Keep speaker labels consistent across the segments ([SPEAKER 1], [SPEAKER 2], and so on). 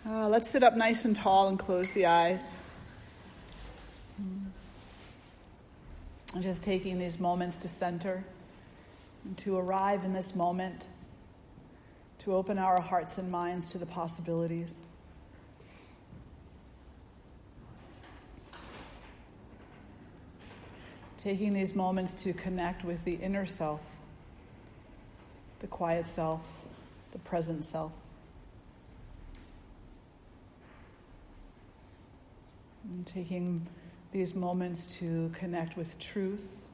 [SPEAKER 1] Let's sit up nice and tall and close the eyes. And just taking these moments to center and to arrive in this moment, to open our hearts and minds to the possibilities. Taking these moments to connect with the inner self, the quiet self, the present self. And taking these moments to connect with truth.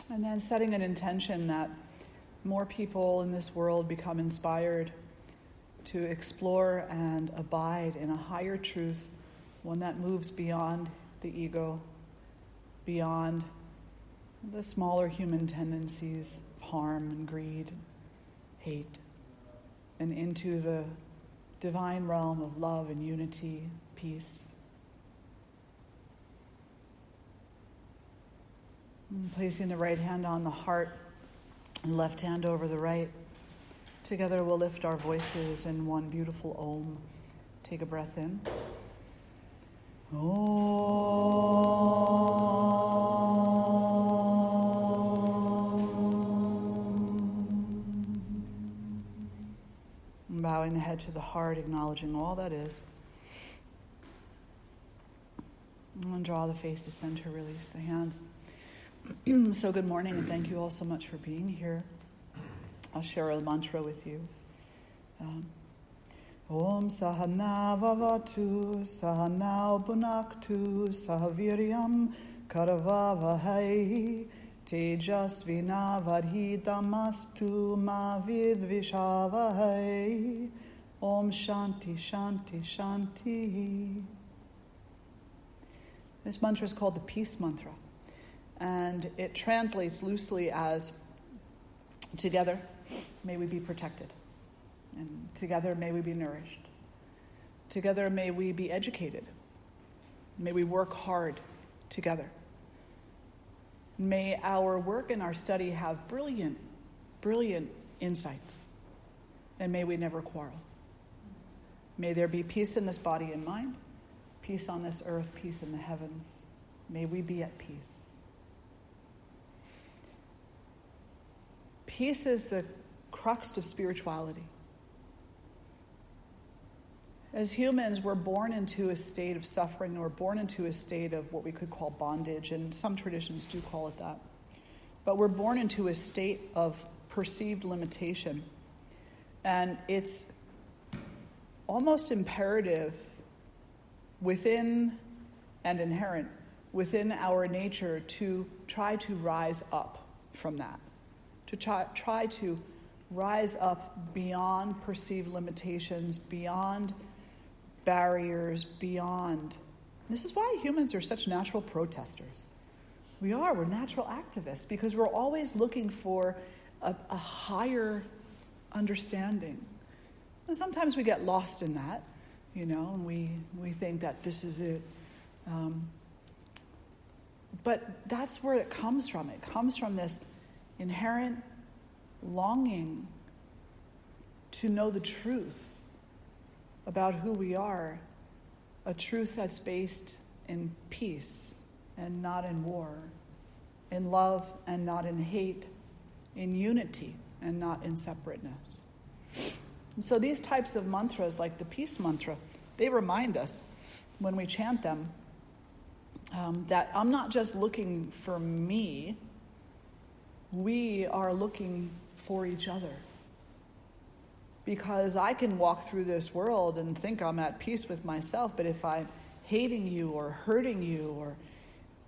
[SPEAKER 1] And then setting an intention that more people in this world become inspired to explore and abide in a higher truth, one that moves beyond the ego, beyond the smaller human tendencies of harm and greed, hate, and into the divine realm of love and unity, peace. And placing the right hand on the heart and left hand over the right. Together we'll lift our voices in one beautiful Om. Take a breath in. Bowing the head to the heart, acknowledging all that is. And draw the face to center, release the hands. So good morning, and thank you all so much for being here. I'll share a mantra with you. Om Sahana Vavatu Sahana Bhunaktu Sahaviryam Karavavahai Tejasvina Vadhitamastu Ma Vidvishavahai. Om Shanti Shanti Shanti. This mantra is called the Peace Mantra, and it translates loosely as together may we be protected, and together may we be nourished. Together may we be educated. May we work hard together. May our work and our study have brilliant, brilliant insights. And may we never quarrel. May there be peace in this body and mind, peace on this earth, peace in the heavens. May we be at peace. Peace is the crux of spirituality. As humans, we're born into a state of suffering, or born into a state of what we could call bondage, and some traditions do call it that. But we're born into a state of perceived limitation. And it's almost imperative within and inherent within our nature to try to rise up from that. To try to rise up beyond perceived limitations, beyond barriers, beyond. This is why humans are such natural protesters. We're natural activists, because we're always looking for a higher understanding. And sometimes we get lost in that, and we think that this is it. But that's where it comes from. It comes from this inherent longing to know the truth about who we are, a truth that's based in peace and not in war, in love and not in hate, in unity and not in separateness. And so these types of mantras, like the peace mantra, they remind us when we chant them that I'm not just looking for me, we are looking for each other. Because I can walk through this world and think I'm at peace with myself, but if I'm hating you or hurting you or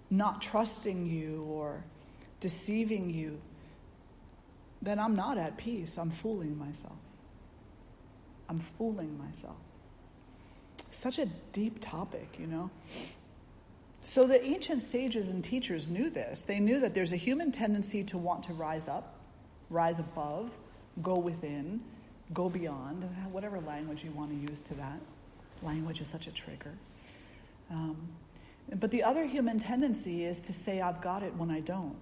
[SPEAKER 1] not trusting you or deceiving you, then I'm not at peace. I'm fooling myself. Such a deep topic, So the ancient sages and teachers knew this. They knew that there's a human tendency to want to rise up, rise above, go within, go beyond, whatever language you want to use to that. Language is such a trigger. But the other human tendency is to say, I've got it when I don't.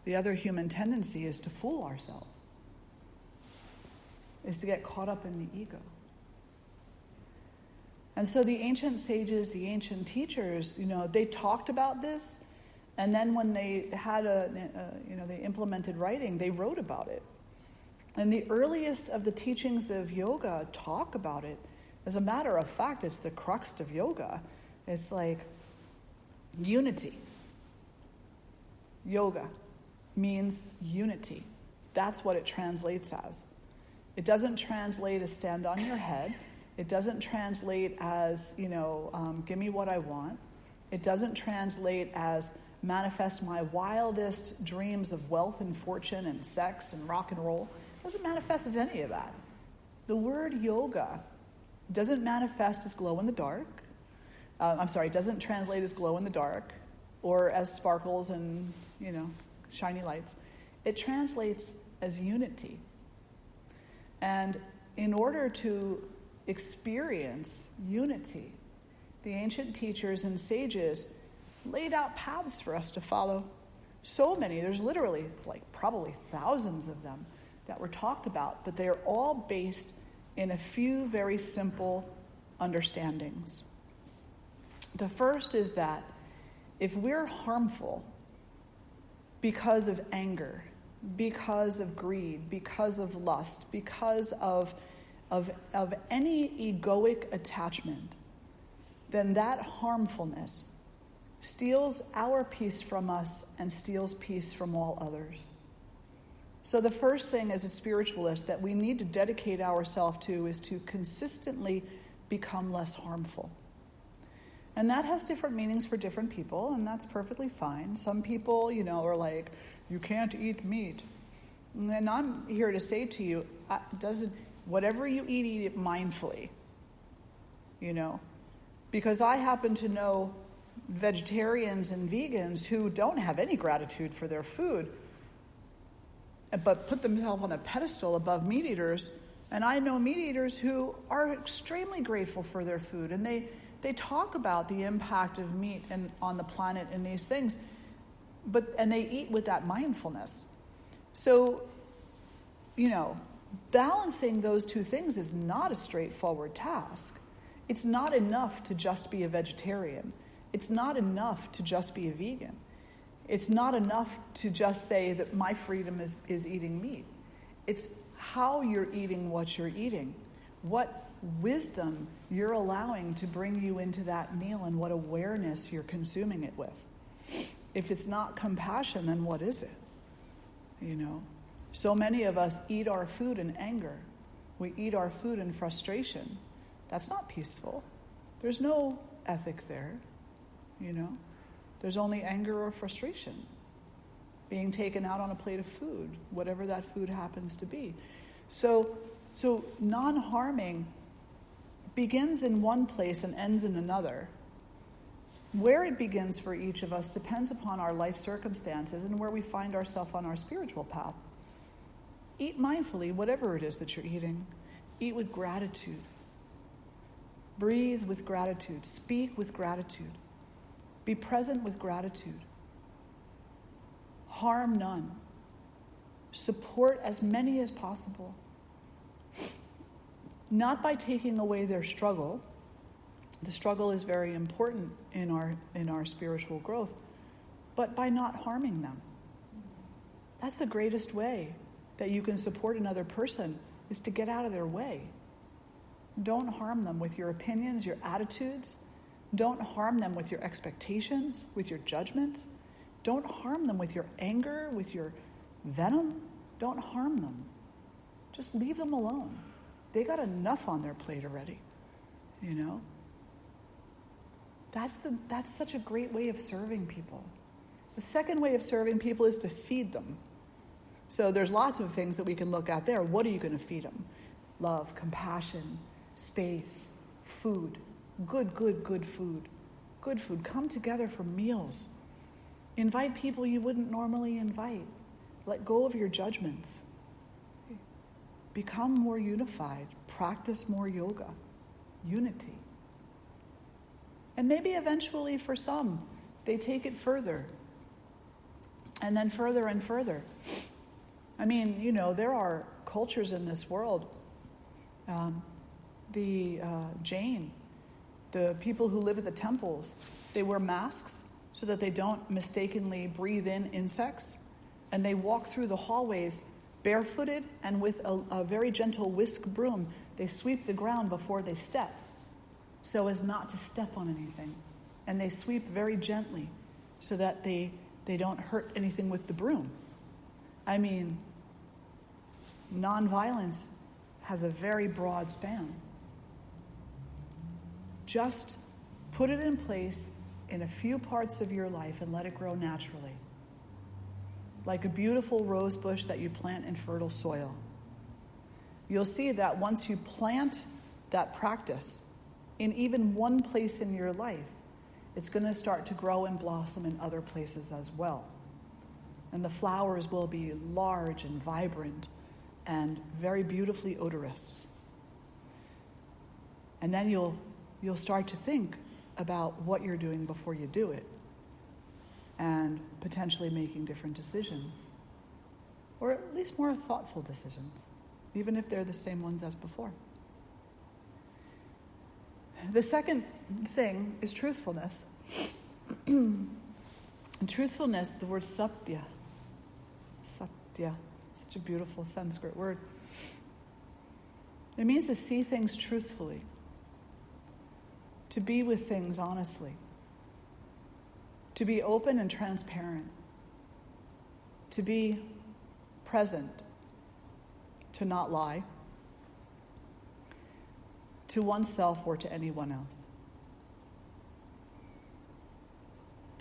[SPEAKER 1] The other human tendency is to fool ourselves, is to get caught up in the ego. And so the ancient sages, the ancient teachers, they talked about this, and then when they had they implemented writing, they wrote about it. And the earliest of the teachings of yoga talk about it. As a matter of fact, it's the crux of yoga. It's like unity. Yoga means unity. That's what it translates as. It doesn't translate as stand on your head. It doesn't translate as, give me what I want. It doesn't translate as manifest my wildest dreams of wealth and fortune and sex and rock and roll. It doesn't manifest as any of that. The word yoga doesn't manifest as glow in the dark. It doesn't translate as glow in the dark or as sparkles and, shiny lights. It translates as unity. And in order to experience unity, the ancient teachers and sages laid out paths for us to follow. So many, there's literally probably thousands of them that were talked about, but they are all based in a few very simple understandings. The first is that if we're harmful because of anger, because of greed, because of lust, because of any egoic attachment, then that harmfulness steals our peace from us and steals peace from all others. So the first thing as a spiritualist that we need to dedicate ourselves to is to consistently become less harmful. And that has different meanings for different people, and that's perfectly fine. Some people, are like, you can't eat meat. And I'm here to say to you, whatever you eat it mindfully, Because I happen to know vegetarians and vegans who don't have any gratitude for their food, but put themselves on a pedestal above meat eaters. And I know meat eaters who are extremely grateful for their food, and they talk about the impact of meat on the planet and these things, and they eat with that mindfulness. So, balancing those two things is not a straightforward task. It's not enough to just be a vegetarian. It's not enough to just be a vegan. It's not enough to just say that my freedom is eating meat. It's how you're eating what you're eating, what wisdom you're allowing to bring you into that meal, and what awareness you're consuming it with. If it's not compassion, then what is it? So many of us eat our food in anger. We eat our food in frustration. That's not peaceful. There's no ethic there, There's only anger or frustration being taken out on a plate of food, whatever that food happens to be. So non-harming begins in one place and ends in another. Where it begins for each of us depends upon our life circumstances and where we find ourselves on our spiritual path. Eat mindfully, whatever it is that you're eating. Eat with gratitude. Breathe with gratitude. Speak with gratitude. Be present with gratitude. Harm none. Support as many as possible. Not by taking away their struggle. The struggle is very important in our spiritual growth, but by not harming them. That's the greatest way that you can support another person, is to get out of their way. Don't harm them with your opinions, your attitudes. Don't harm them with your expectations, with your judgments. Don't harm them with your anger, with your venom. Don't harm them. Just leave them alone. They got enough on their plate already, That's such a great way of serving people. The second way of serving people is to feed them. So there's lots of things that we can look at there. What are you going to feed them? Love, compassion, space, food. Good food. Good food. Come together for meals. Invite people you wouldn't normally invite. Let go of your judgments. Become more unified. Practice more yoga. Unity. And maybe eventually for some, they take it further. And then further and further. I mean, there are cultures in this world. The Jain, the people who live at the temples, they wear masks so that they don't mistakenly breathe in insects. And they walk through the hallways barefooted, and with a very gentle whisk broom, they sweep the ground before they step so as not to step on anything. And they sweep very gently so that they don't hurt anything with the broom. I mean, nonviolence has a very broad span. Just put it in place in a few parts of your life and let it grow naturally. Like a beautiful rose bush that you plant in fertile soil. You'll see that once you plant that practice in even one place in your life, it's going to start to grow and blossom in other places as well. And the flowers will be large and vibrant and very beautifully odorous. And then you'll start to think about what you're doing before you do it, and potentially making different decisions, or at least more thoughtful decisions, even if they're the same ones as before. The second thing is truthfulness. And truthfulness, the word Satya. Satya, such a beautiful Sanskrit word. It means to see things truthfully, to be with things honestly, to be open and transparent, to be present, to not lie, to oneself or to anyone else.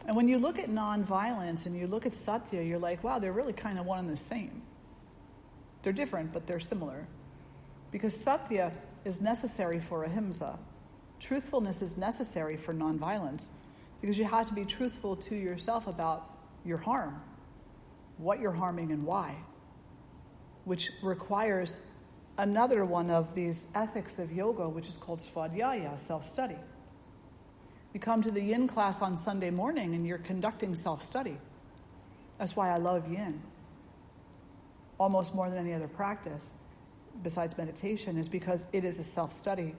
[SPEAKER 1] And when you look at nonviolence and you look at Satya, you're like, wow, they're really kind of one and the same. They're different, but they're similar. Because Satya is necessary for ahimsa. Truthfulness is necessary for nonviolence, because you have to be truthful to yourself about your harm, what you're harming and why, which requires another one of these ethics of yoga, which is called Swamini, self-study. You come to the yin class on Sunday morning and you're conducting self-study. That's why I love yin, almost more than any other practice, besides meditation, is because it is a self-study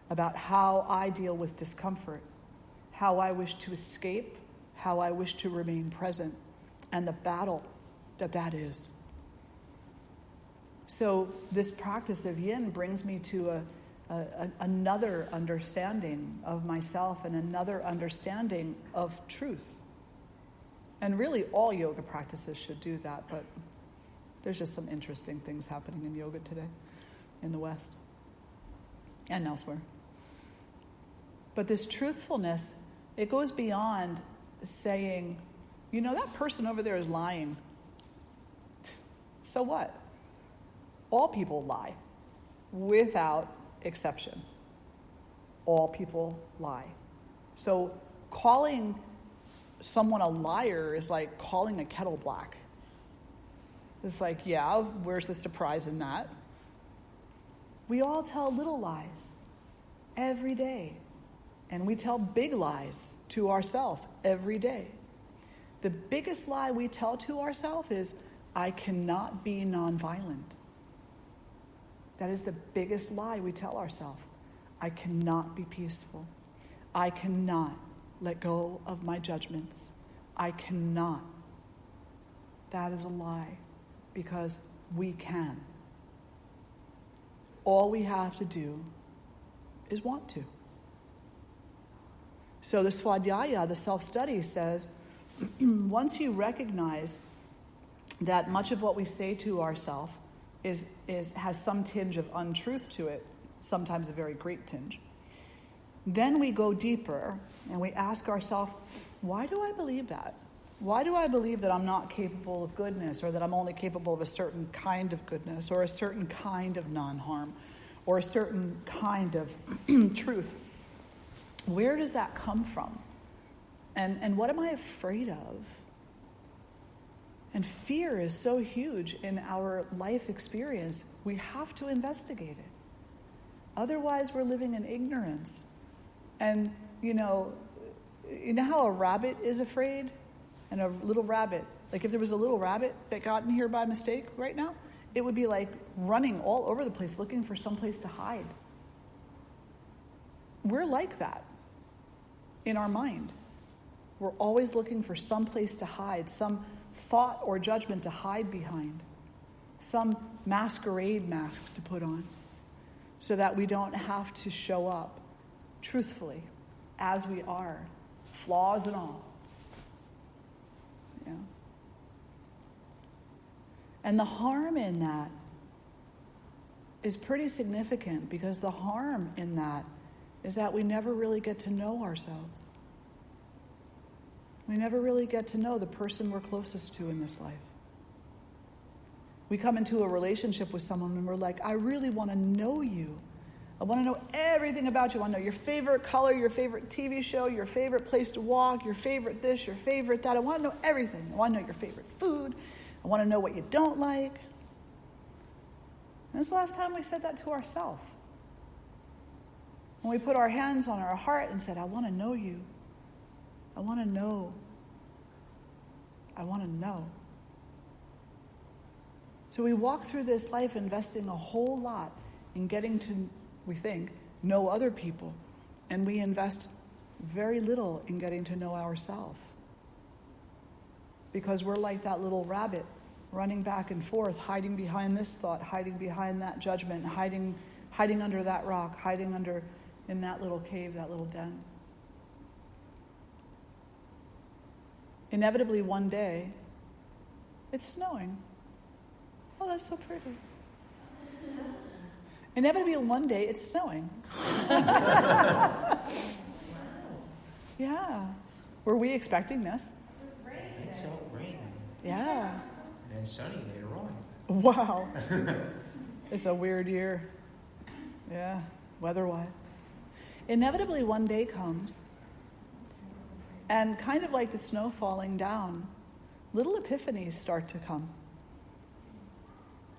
[SPEAKER 1] about how I deal with discomfort, how I wish to escape, how I wish to remain present, and the battle that is. So this practice of yin brings me to another understanding of myself and another understanding of truth. And really all yoga practices should do that, but there's just some interesting things happening in yoga today in the West and elsewhere. But this truthfulness, it goes beyond saying, that person over there is lying. So what? All people lie, without exception. All people lie. So calling someone a liar is like calling a kettle black. It's like, yeah, where's the surprise in that? We all tell little lies every day. And we tell big lies to ourselves every day. The biggest lie we tell to ourselves is, I cannot be nonviolent. That is the biggest lie we tell ourselves. I cannot be peaceful. I cannot let go of my judgments. I cannot. That is a lie, because we can. All we have to do is want to. So the Svadhyaya, the self-study, says, once you recognize that much of what we say to ourselves has some tinge of untruth to it, sometimes a very great tinge, then we go deeper and we ask ourselves, why do I believe that? Why do I believe that I'm not capable of goodness, or that I'm only capable of a certain kind of goodness, or a certain kind of non-harm, or a certain kind of truth? Where does that come from? And what am I afraid of? And fear is so huge in our life experience, we have to investigate it. Otherwise, we're living in ignorance. And you know how a rabbit is afraid? And a little rabbit, like if there was a little rabbit that got in here by mistake right now, it would be like running all over the place looking for some place to hide. We're like that in our mind. We're always looking for some place to hide, some thought or judgment to hide behind, some masquerade mask to put on, so that we don't have to show up truthfully as we are, flaws and all. Yeah. And the harm in that is pretty significant, because the harm in that is that we never really get to know ourselves. We never really get to know the person we're closest to in this life. We come into a relationship with someone and we're like, I really want to know you. I want to know everything about you. I want to know your favorite color, your favorite TV show, your favorite place to walk, your favorite this, your favorite that. I want to know everything. I want to know your favorite food. I want to know what you don't like. And when's the last time we said that to ourselves? When we put our hands on our heart and said, I want to know you. I want to know. I want to know. So we walk through this life investing a whole lot in getting to, we think, know other people. And we invest very little in getting to know ourselves. Because we're like that little rabbit running back and forth, hiding behind this thought, hiding behind that judgment, hiding under that rock, hiding under in that little cave, that little den. Inevitably one day, it's snowing. Oh, that's so pretty. Inevitably one day, it's snowing. Yeah. Were we expecting this?
[SPEAKER 2] I think so. Rain.
[SPEAKER 1] Yeah.
[SPEAKER 2] And then sunny later on.
[SPEAKER 1] Wow. It's a weird year. Yeah, weather-wise. Inevitably one day comes, and kind of like the snow falling down, little epiphanies start to come.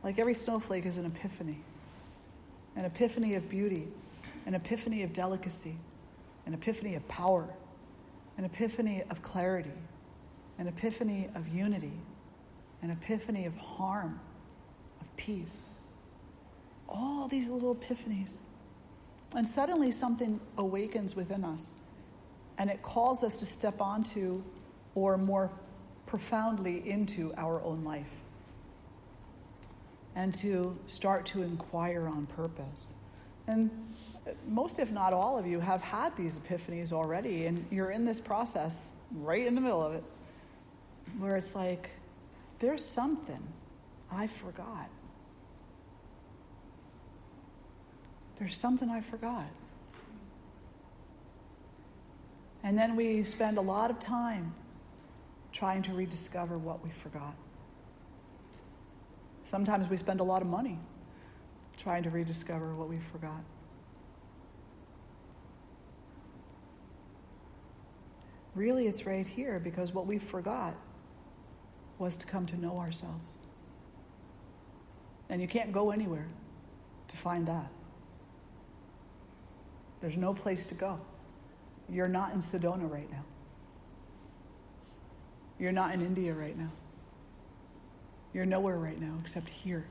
[SPEAKER 1] Like every snowflake is an epiphany of beauty, an epiphany of delicacy, an epiphany of power, an epiphany of clarity, an epiphany of unity, an epiphany of harm, of peace. All these little epiphanies. And suddenly something awakens within us, and it calls us to step onto, or more profoundly into, our own life. And to start to inquire on purpose. And most, if not all of you, have had these epiphanies already, and you're in this process, right in the middle of it, where it's like, there's something I forgot. There's something I forgot. And then we spend a lot of time trying to rediscover what we forgot. Sometimes we spend a lot of money trying to rediscover what we forgot. Really, it's right here, because what we forgot was to come to know ourselves. And you can't go anywhere to find that. There's no place to go. You're not in Sedona right now. You're not in India right now. You're nowhere right now except here.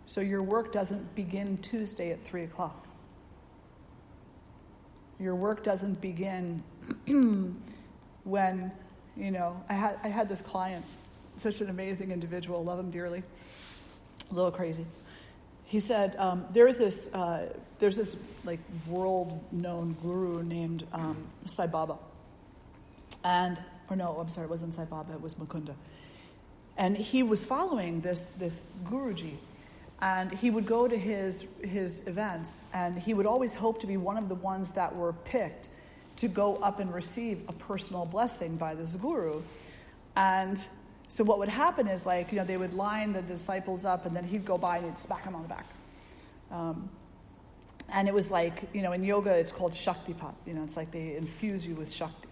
[SPEAKER 1] So your work doesn't begin Tuesday at 3:00. Your work doesn't begin when, I had this client, such an amazing individual, love him dearly, a little crazy. He said, there's this like world-known guru named Sai Baba. It wasn't Sai Baba, it was Mukunda. And he was following this Guruji. And he would go to his events, and he would always hope to be one of the ones that were picked to go up and receive a personal blessing by this guru. And so what would happen is, they would line the disciples up, and then he'd go by and he'd smack them on the back. And it was like, in yoga, it's called Shaktipat. It's like they infuse you with Shakti,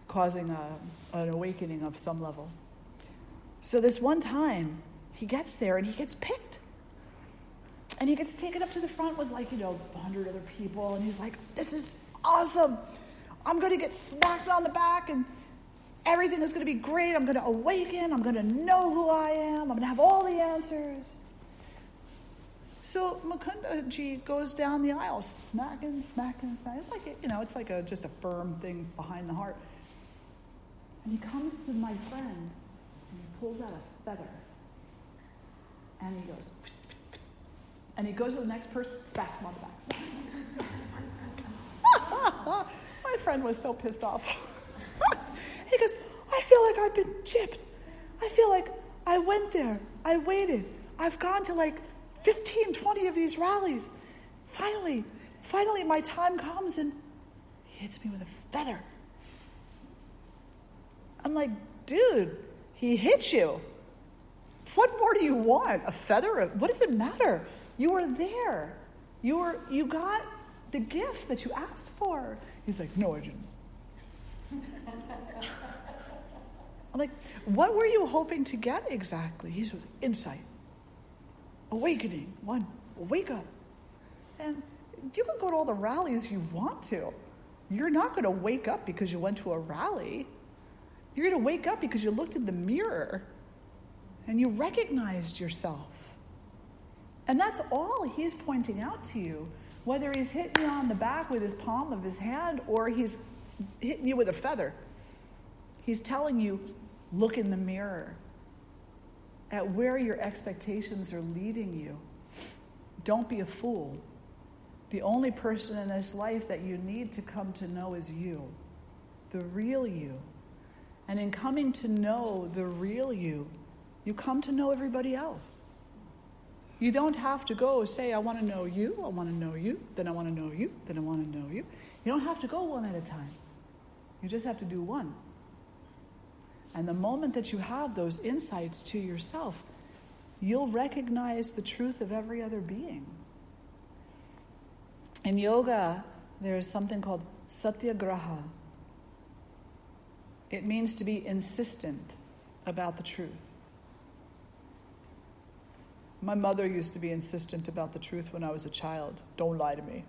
[SPEAKER 1] causing an awakening of some level. So this one time, he gets there and he gets picked. And he gets taken up to the front with 100 other people, and he's like, this is awesome. I'm going to get smacked on the back, and everything is going to be great. I'm going to awaken. I'm going to know who I am. I'm going to have all the answers. So Mukundaji goes down the aisle, smacking. It's like, it's like just a firm thing behind the heart. And he comes to my friend, and he pulls out a feather. And he goes, and he goes to the next person, smacks him on the back. My friend was so pissed off. He goes, I feel like I've been chipped. I feel like I went there. I waited. I've gone to 15, 20 of these rallies. Finally, my time comes and he hits me with a feather. I'm like, dude, he hit you. What more do you want? A feather? What does it matter? You were there. You got the gift that you asked for. He's like, no, I didn't. I'm like, what were you hoping to get exactly? He says, insight. Awakening. One, wake up. And you can go to all the rallies you want to. You're not going to wake up because you went to a rally. You're going to wake up because you looked in the mirror and you recognized yourself. And that's all he's pointing out to you. Whether he's hitting you on the back with his palm of his hand or he's hitting you with a feather. He's telling you, look in the mirror at where your expectations are leading you. Don't be a fool. The only person in this life that you need to come to know is you, the real you. And in coming to know the real you, you come to know everybody else. You don't have to go say, I want to know you, I want to know you, then I want to know you, then I want to know you. You don't have to go one at a time. You just have to do one. And the moment that you have those insights to yourself, you'll recognize the truth of every other being. In yoga, there's something called Satyagraha. It means to be insistent about the truth. My mother used to be insistent about the truth when I was a child. Don't lie to me.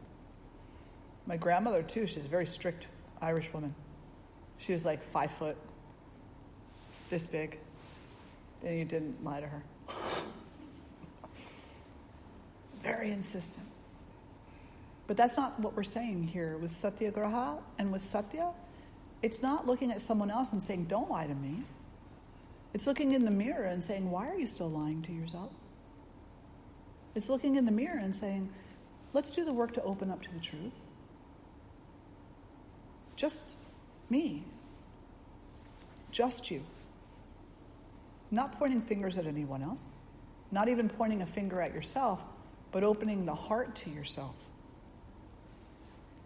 [SPEAKER 1] My grandmother, too, she's a very strict Irish woman. She was 5 foot, this big. Then you didn't lie to her. Very insistent. But that's not what we're saying here with Satyagraha and with Satya. It's not looking at someone else and saying, don't lie to me. It's looking in the mirror and saying, why are you still lying to yourself? It's looking in the mirror and saying, let's do the work to open up to the truth. Just me. Just you. Not pointing fingers at anyone else. Not even pointing a finger at yourself, but opening the heart to yourself.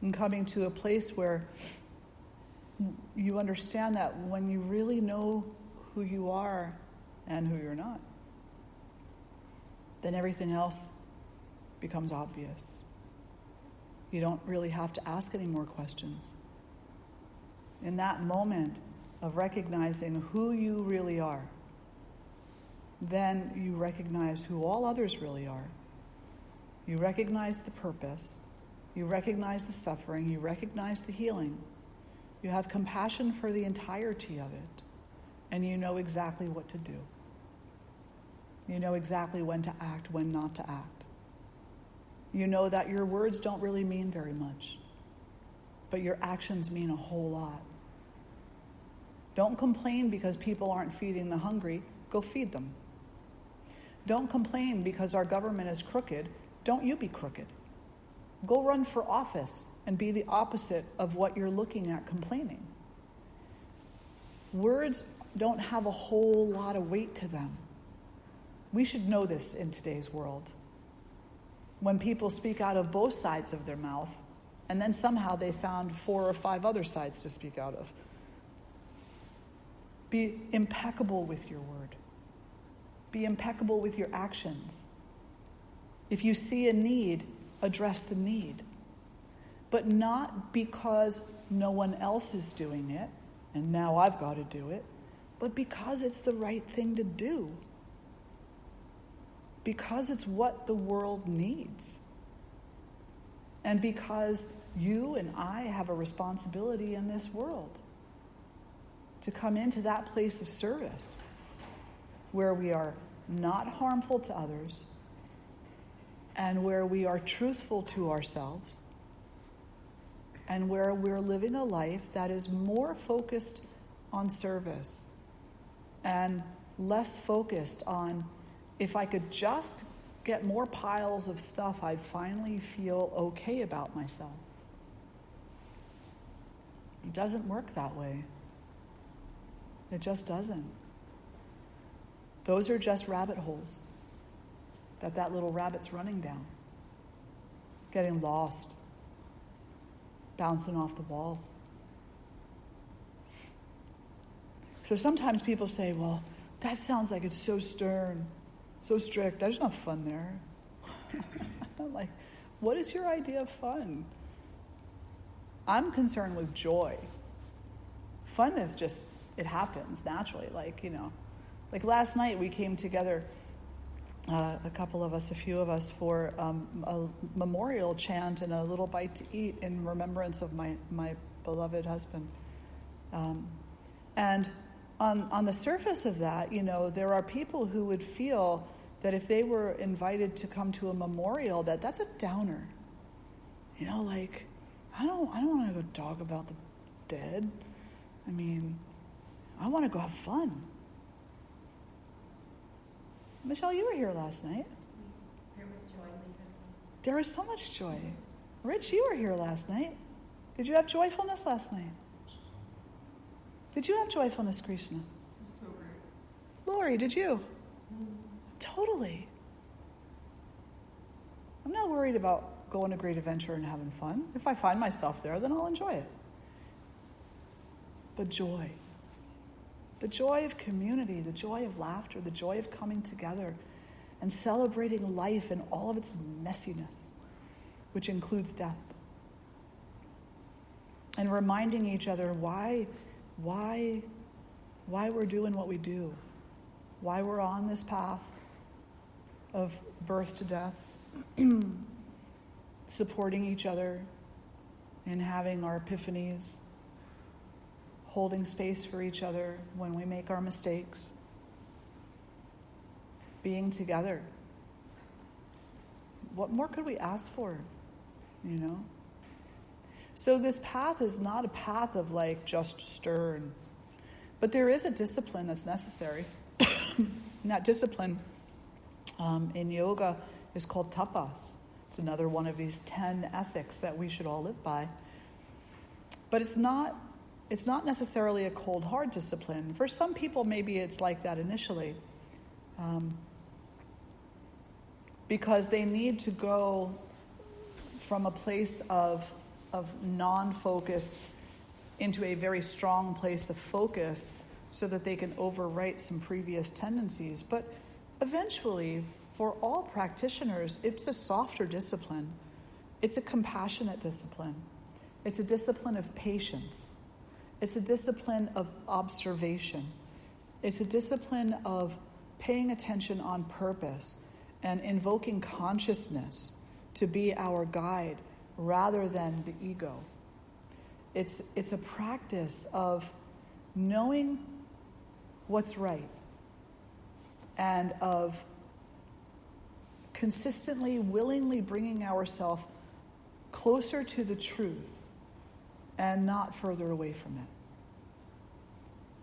[SPEAKER 1] And coming to a place where you understand that when you really know who you are and who you're not, then everything else becomes obvious. You don't really have to ask any more questions. In that moment of recognizing who you really are, then you recognize who all others really are. You recognize the purpose. You recognize the suffering. You recognize the healing. You have compassion for the entirety of it. And you know exactly what to do. You know exactly when to act, when not to act. You know that your words don't really mean very much, but your actions mean a whole lot. Don't complain because people aren't feeding the hungry. Go feed them. Don't complain because our government is crooked. Don't you be crooked. Go run for office and be the opposite of what you're looking at complaining. Words don't have a whole lot of weight to them. We should know this in today's world. When people speak out of both sides of their mouth, and then somehow they found 4 or 5 other sides to speak out of. Be impeccable with your word. Be impeccable with your actions. If you see a need, address the need. But not because no one else is doing it, and now I've got to do it, but because it's the right thing to do. because it's what the world needs. And because you and I have a responsibility in this world to come into that place of service where we are not harmful to others and where we are truthful to ourselves and where we're living a life that is more focused on service and less focused on, if I could just get more piles of stuff, I'd finally feel okay about myself. It doesn't work that way. It just doesn't. Those are just rabbit holes that little rabbit's running down, getting lost, bouncing off the walls. So sometimes people say, well, that sounds like it's so stern, so strict. There's no fun there. I'm like, what is your idea of fun? I'm concerned with joy. Fun is just, it happens naturally. Like last night we came together, a few of us, for a memorial chant and a little bite to eat in remembrance of my beloved husband. And on the surface of that, there are people who would feel that if they were invited to come to a memorial, that's a downer. I don't want to go talk about the dead. I want to go have fun. Michelle, you were here last night.
[SPEAKER 3] There was joy.
[SPEAKER 1] There was so much joy. Rich, you were here last night. Did you have joyfulness last night? Did you have joyfulness, Krishna?
[SPEAKER 3] So great.
[SPEAKER 1] Lori, did you? Totally. I'm not worried about going to Great Adventure and having fun. If I find myself there, then I'll enjoy it. But joy. The joy of community, the joy of laughter, the joy of coming together and celebrating life in all of its messiness, which includes death. And reminding each other why we're doing what we do, why we're on this path of birth to death, supporting each other and having our epiphanies, holding space for each other when we make our mistakes, being together. What more could we ask for, So this path is not a path of just stern, but there is a discipline that's necessary. And that discipline in yoga is called tapas. It's another one of these 10 ethics that we should all live by. But it's not necessarily a cold, hard discipline. For some people, maybe it's like that initially, because they need to go from a place of non-focus into a very strong place of focus so that they can overwrite some previous tendencies. But eventually, for all practitioners, it's a softer discipline. It's a compassionate discipline. It's a discipline of patience. It's a discipline of observation. It's a discipline of paying attention on purpose and invoking consciousness to be our guide rather than the ego. It's a practice of knowing what's right and of consistently, willingly bringing ourselves closer to the truth and not further away from it.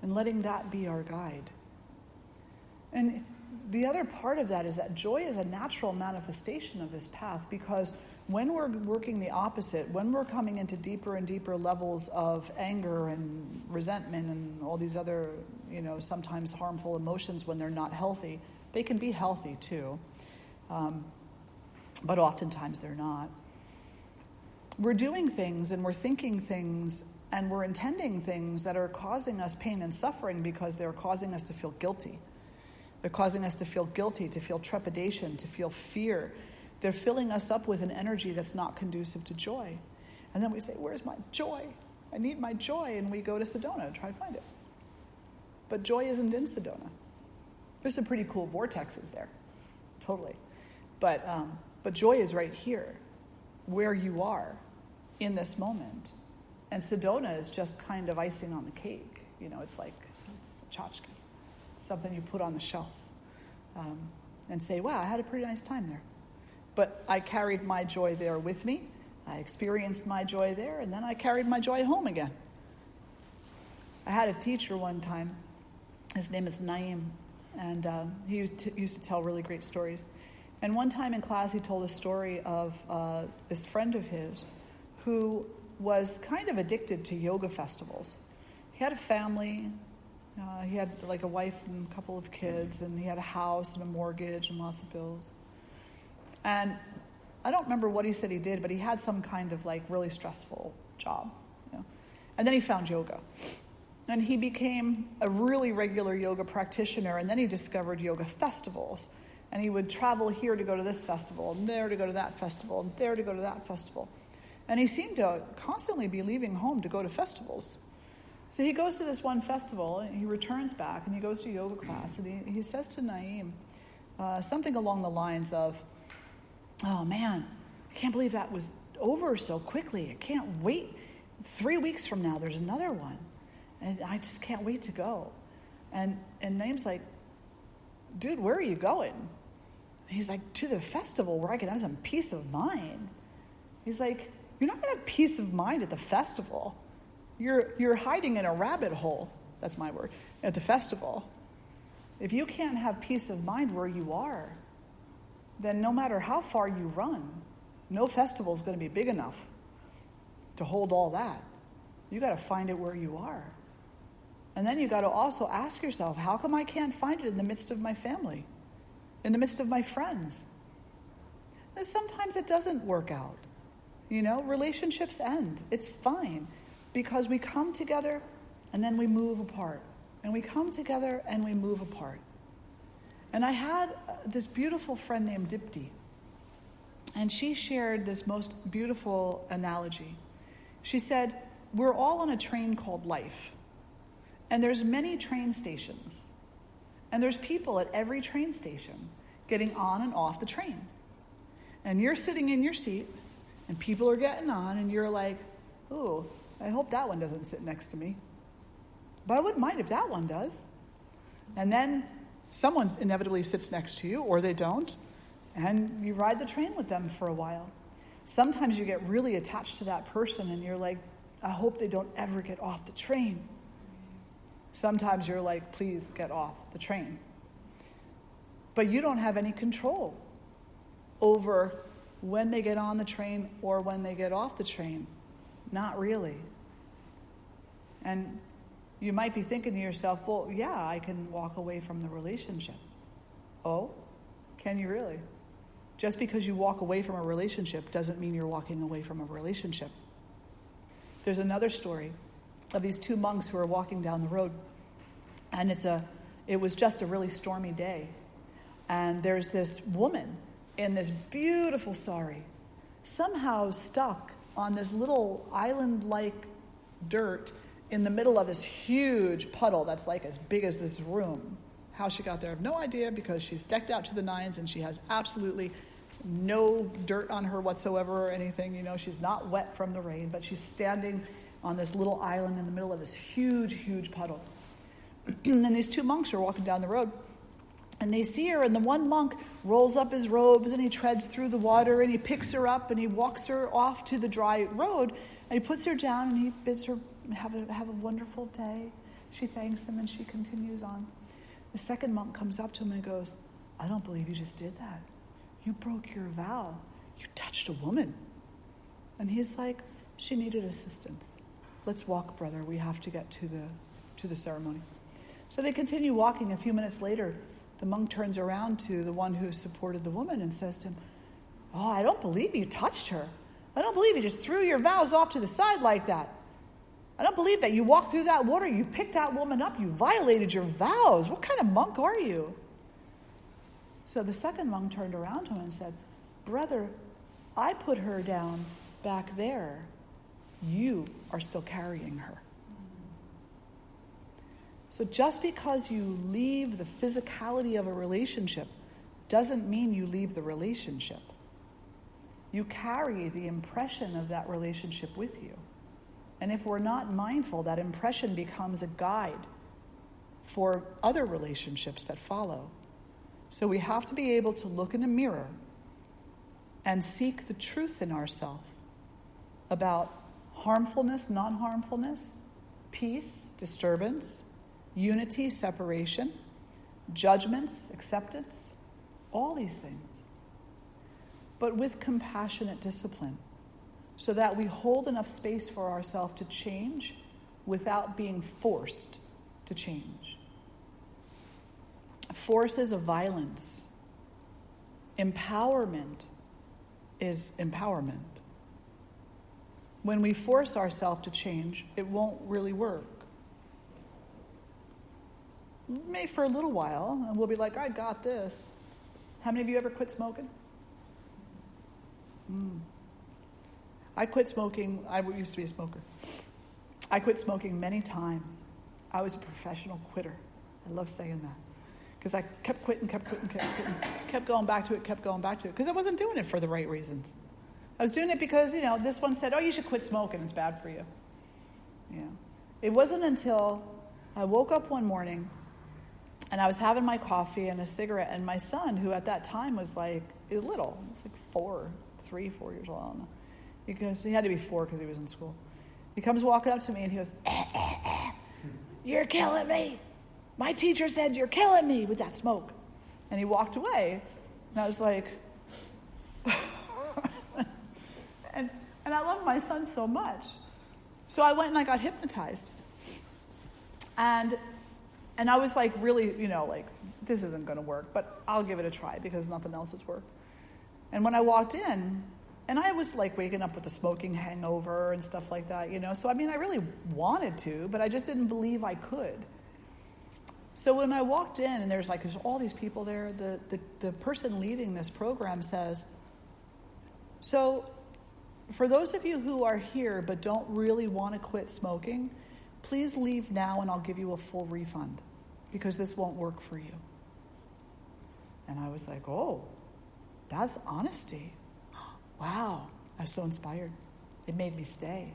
[SPEAKER 1] And letting that be our guide. And the other part of that is that joy is a natural manifestation of this path, because when we're working the opposite, when we're coming into deeper and deeper levels of anger and resentment and all these other, sometimes harmful emotions when they're not healthy, they can be healthy too, but oftentimes they're not. We're doing things and we're thinking things and we're intending things that are causing us pain and suffering because they're causing us to feel guilty. They're causing us to feel guilty, to feel trepidation, to feel fear. They're filling us up with an energy that's not conducive to joy. And then we say, where's my joy? I need my joy. And we go to Sedona and try to find it. But joy isn't in Sedona. There's some pretty cool vortexes there. totally. But joy is right here, where you are in this moment. And Sedona is just kind of icing on the cake. It's like, it's a tchotchke. Something you put on the shelf and say, wow, I had a pretty nice time there. But I carried my joy there with me. I experienced my joy there, and then I carried my joy home again. I had a teacher one time. His name is Naeem, and he used to tell really great stories. And one time in class, he told a story of this friend of his who was kind of addicted to yoga festivals. He had a family. He had like a wife and a couple of kids, and he had a house and a mortgage and lots of bills. And I don't remember what he said he did, but he had some kind of like really stressful job. And then he found yoga. And he became a really regular yoga practitioner, and then he discovered yoga festivals. And he would travel here to go to this festival, and there to go to that festival, and there to go to that festival. And he seemed to constantly be leaving home to go to festivals. So he goes to this one festival, and he returns back, and he goes to yoga class, and he says to Naeem something along the lines of, oh man, I can't believe that was over so quickly. I can't wait. 3 weeks from now, there's another one. And I just can't wait to go. And Naeem's like, dude, where are you going? And he's like, to the festival where I can have some peace of mind. He's like, you're not going to have peace of mind at the festival. You're hiding in a rabbit hole, that's my word, at the festival. If you can't have peace of mind where you are, then no matter how far you run, no festival is going to be big enough to hold all that. You got to find it where you are. And then you got to also ask yourself, how come I can't find it in the midst of my family, in the midst of my friends? And sometimes it doesn't work out. Relationships end. It's fine because we come together and then we move apart. And we come together and we move apart. And I had this beautiful friend named Dipti, and she shared this most beautiful analogy. She said, we're all on a train called life. And there's many train stations. And there's people at every train station getting on and off the train. And you're sitting in your seat, and people are getting on, and you're like, ooh, I hope that one doesn't sit next to me. But I wouldn't mind if that one does. And then someone inevitably sits next to you, or they don't, and you ride the train with them for a while. Sometimes you get really attached to that person, and you're like, I hope they don't ever get off the train. Sometimes you're like, please get off the train. But you don't have any control over when they get on the train or when they get off the train. Not really. And you might be thinking to yourself, well, yeah, I can walk away from the relationship. Oh, can you really? Just because you walk away from a relationship doesn't mean you're walking away from a relationship. There's another story of these two monks who are walking down the road. And it was just a really stormy day. And there's this woman in this beautiful sari, somehow stuck on this little island-like dirt in the middle of this huge puddle that's like as big as this room. How she got there, I have no idea, because she's decked out to the nines and she has absolutely no dirt on her whatsoever or anything. She's not wet from the rain, but she's standing on this little island in the middle of this huge, huge puddle. And then these two monks are walking down the road, and they see her, and the one monk rolls up his robes, and he treads through the water, and he picks her up, and he walks her off to the dry road, and he puts her down, and he bids her have a wonderful day. She thanks him, and she continues on. The second monk comes up to him and goes, I don't believe you just did that. You broke your vow. You touched a woman. And he's like, she needed assistance. Let's walk, brother. We have to get to the ceremony. So they continue walking. A few minutes later, the monk turns around to the one who supported the woman and says to him, oh, I don't believe you touched her. I don't believe you just threw your vows off to the side like that. I don't believe that you walked through that water. You picked that woman up. You violated your vows. What kind of monk are you? So the second monk turned around to him and said, brother, I put her down back there. You are still carrying her. So just because you leave the physicality of a relationship doesn't mean you leave the relationship. You carry the impression of that relationship with you. And if we're not mindful, that impression becomes a guide for other relationships that follow. So we have to be able to look in a mirror and seek the truth in ourselves about harmfulness, non-harmfulness, peace, disturbance, unity, separation, judgments, acceptance, all these things. But with compassionate discipline, so that we hold enough space for ourselves to change without being forced to change. Force is a violence. Empowerment is empowerment. When we force ourselves to change, it won't really work. Maybe for a little while, and we'll be like, I got this. How many of you ever quit smoking? I quit smoking. I used to be a smoker. I quit smoking many times. I was a professional quitter. I love saying that. Because I kept quitting, kept going back to it, because I wasn't doing it for the right reasons. I was doing it because, this one said, oh, you should quit smoking. It's bad for you. It wasn't until I woke up one morning and I was having my coffee and a cigarette, and my son, who at that time was like little, he was like 3, 4 years old, I don't know. Because he had to be 4 because he was in school. He comes walking up to me and he goes, you're killing me. My teacher said you're killing me with that smoke. And he walked away. And I was like, and I love my son so much. So I went and I got hypnotized. And I was like, really, this isn't going to work, but I'll give it a try because nothing else has worked. And when I walked in, and I was like waking up with a smoking hangover and stuff like that, So, I really wanted to, but I just didn't believe I could. So when I walked in, and there's all these people there, the person leading this program says, so for those of you who are here but don't really want to quit smoking, please leave now and I'll give you a full refund because this won't work for you. And I was like, oh, that's honesty. Wow, I was so inspired. It made me stay.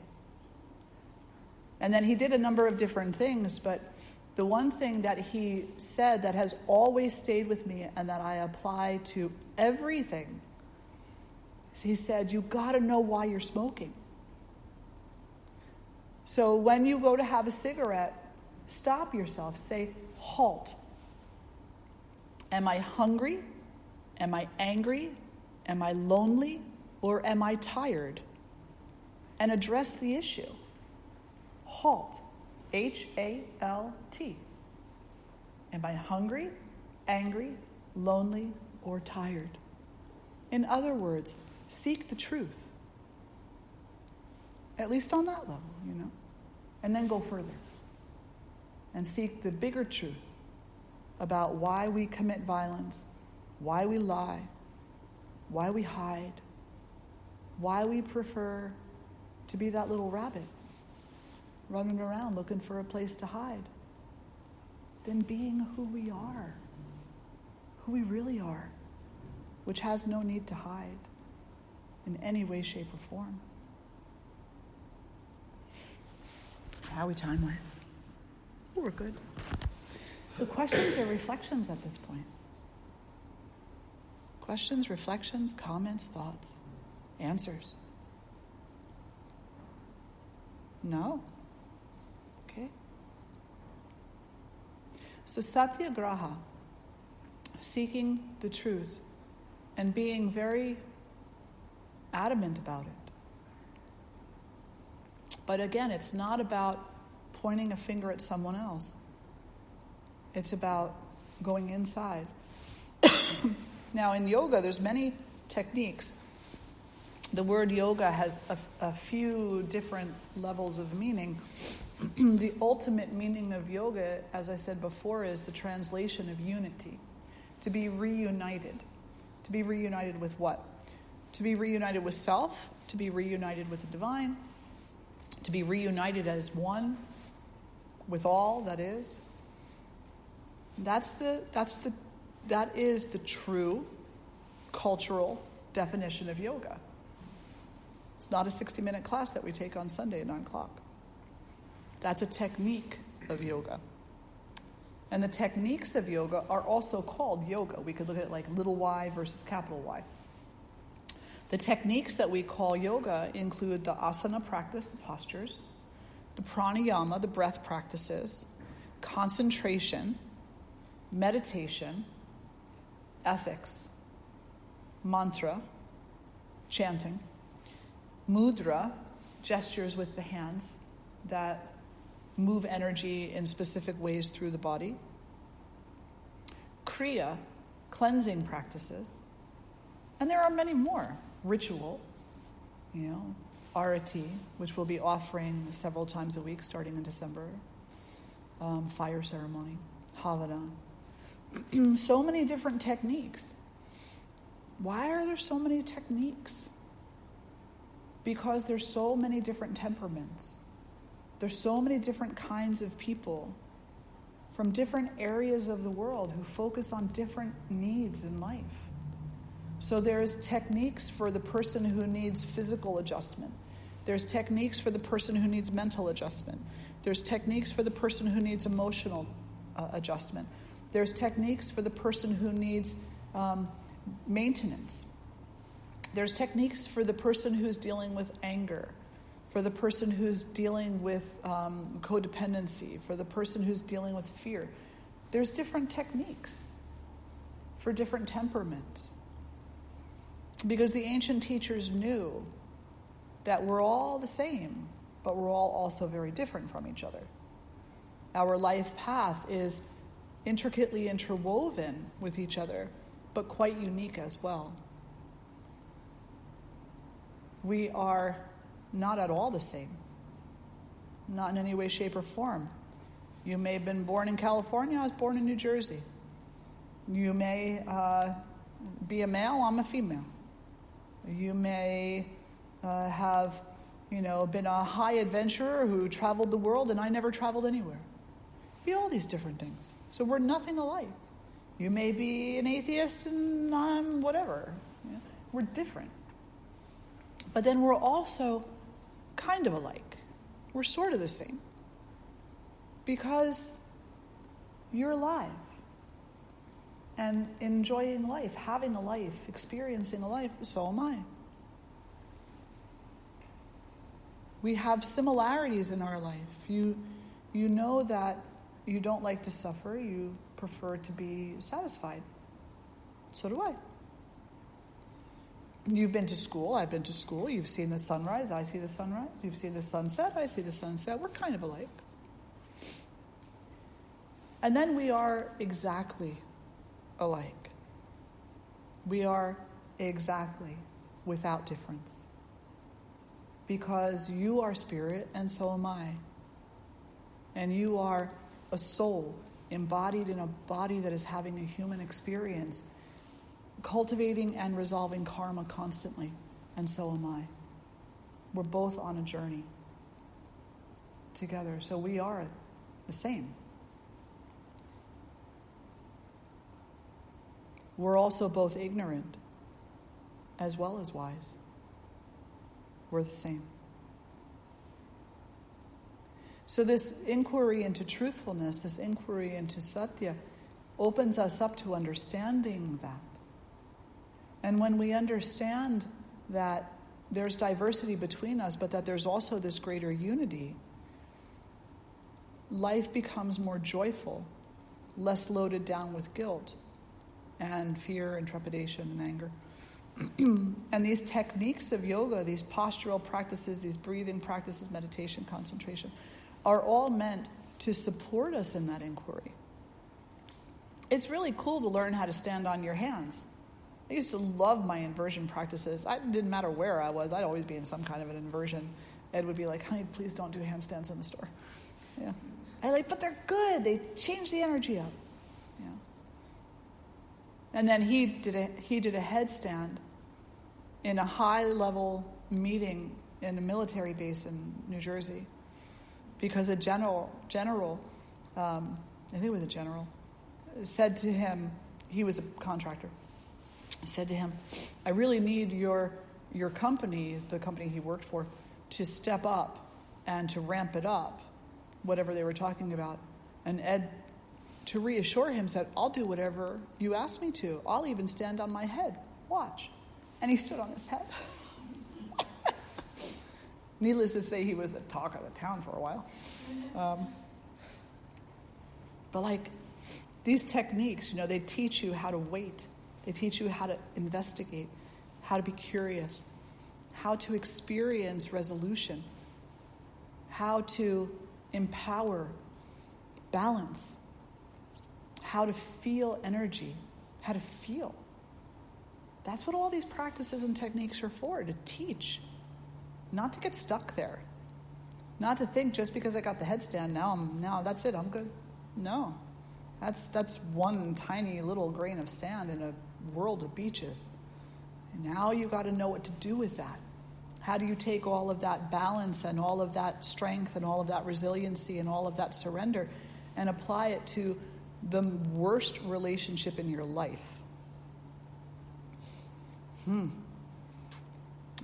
[SPEAKER 1] And then he did a number of different things, but the one thing that he said that has always stayed with me and that I apply to everything is he said, you got to know why you're smoking. So when you go to have a cigarette, stop yourself. Say, halt. Am I hungry? Am I angry? Am I lonely? Or am I tired? And address the issue. Halt. HALT. Am I hungry, angry, lonely, or tired? In other words, seek the truth. At least on that level, And then go further. And seek the bigger truth about why we commit violence, why we lie, why we hide, why we prefer to be that little rabbit running around looking for a place to hide, than being who we are, who we really are, which has no need to hide in any way, shape, or form. How are we time-wise? Oh, we're good. So questions or reflections at this point? Questions, reflections, comments, thoughts, answers? No? Okay. So satyagraha, seeking the truth and being very adamant about it. But again, it's not about pointing a finger at someone else. It's about going inside. Now, in yoga, there's many techniques. The word yoga has a few different levels of meaning. The ultimate meaning of yoga, as I said before, is the translation of unity. To be reunited. To be reunited with what? To be reunited with self, to be reunited with the divine, to be reunited as one with all that is. That's the That is the true cultural definition of yoga. It's not a 60-minute class that we take on Sunday at 9 o'clock. That's a technique of yoga. And the techniques of yoga are also called yoga. We could look at it like little y versus capital Y. The techniques that we call yoga include the asana practice, the postures, the pranayama, the breath practices, concentration, meditation, ethics, mantra, chanting, mudra, gestures with the hands that move energy in specific ways through the body, kriya, cleansing practices, and there are many more. Ritual, arati, which we'll be offering several times a week starting in December, fire ceremony, havana. So many different techniques. Why are there so many techniques? Because there's so many different temperaments. There's so many different kinds of people from different areas of the world who focus on different needs in life. So there's techniques for the person who needs physical adjustment. There's techniques for the person who needs mental adjustment. There's techniques for the person who needs emotional adjustment. There's techniques for the person who needs maintenance. There's techniques for the person who's dealing with anger, for the person who's dealing with codependency, for the person who's dealing with fear. There's different techniques for different temperaments. Because the ancient teachers knew that we're all the same, but we're all also very different from each other. Our life path is intricately interwoven with each other, but quite unique as well. We are not at all the same. Not in any way, shape, or form. You may have been born in California, I was born in New Jersey. You may be a male, I'm a female. You may have, been a high adventurer who traveled the world and I never traveled anywhere. Be all these different things. So we're nothing alike. You may be an atheist and I'm whatever. We're different. But then we're also kind of alike. We're sort of the same. Because you're alive. And enjoying life, having a life, experiencing a life, so am I. We have similarities in our life. You know that you don't like to suffer, you prefer to be satisfied. So do I. You've been to school, I've been to school, you've seen the sunrise, I see the sunrise, you've seen the sunset, I see the sunset, we're kind of alike. And then we are exactly alike. We are exactly without difference. Because you are spirit and so am I. And you are a soul embodied in a body that is having a human experience, cultivating and resolving karma constantly, and so am I. We're both on a journey together, so we are the same. We're also both ignorant as well as wise. We're the same. So this inquiry into truthfulness, this inquiry into Satya, opens us up to understanding that. And when we understand that there's diversity between us, but that there's also this greater unity, life becomes more joyful, less loaded down with guilt and fear and trepidation and anger. And these techniques of yoga, these postural practices, these breathing practices, meditation, concentration, are all meant to support us in that inquiry. It's really cool to learn how to stand on your hands. I used to love my inversion practices. It didn't matter where I was. I'd always be in some kind of an inversion. Ed would be like, honey, please don't do handstands in the store. Yeah. But they're good. They change the energy up. Yeah. And then he did a headstand in a high-level meeting in a military base in New Jersey, because a general, I think it was a general, said to him, he was a contractor. I said to him, I really need your company, the company he worked for, to step up and to ramp it up, whatever they were talking about. And Ed, to reassure him, said, I'll do whatever you ask me to. I'll even stand on my head. Watch. And he stood on his head. Needless to say, he was the talk of the town for a while. But like these techniques, they teach you how to wait. They teach you how to investigate, how to be curious, how to experience resolution, how to empower balance, how to feel energy, how to feel. That's what all these practices and techniques are for, to teach, not to get stuck there. Not to think just because I got the headstand, now that's it, I'm good. No. That's one tiny little grain of sand in a world of beaches. And now you got to know what to do with that. How do you take all of that balance and all of that strength and all of that resiliency and all of that surrender and apply it to the worst relationship in your life?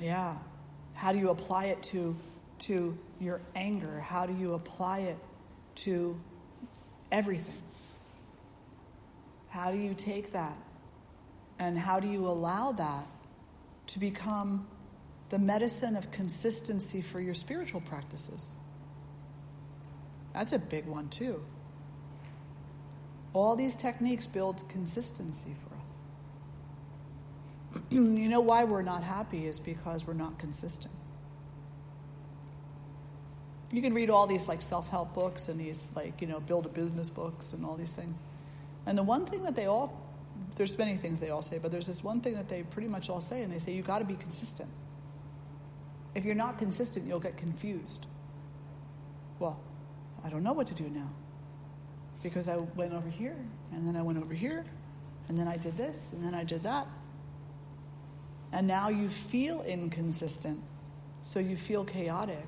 [SPEAKER 1] Yeah. How do you apply it to your anger? How do you apply it to everything? How do you take that? And how do you allow that to become the medicine of consistency for your spiritual practices? That's a big one too. All these techniques build consistency for us. You know why we're not happy is because we're not consistent. You can read all these like self-help books and these build a business books and all these things. And the one thing that there's many things they all say, but there's this one thing that they pretty much all say, and they say you got to be consistent. If you're not consistent, you'll get confused. Well, I don't know what to do now. Because I went over here, and then I went over here, and then I did this, and then I did that. And now you feel inconsistent, so you feel chaotic.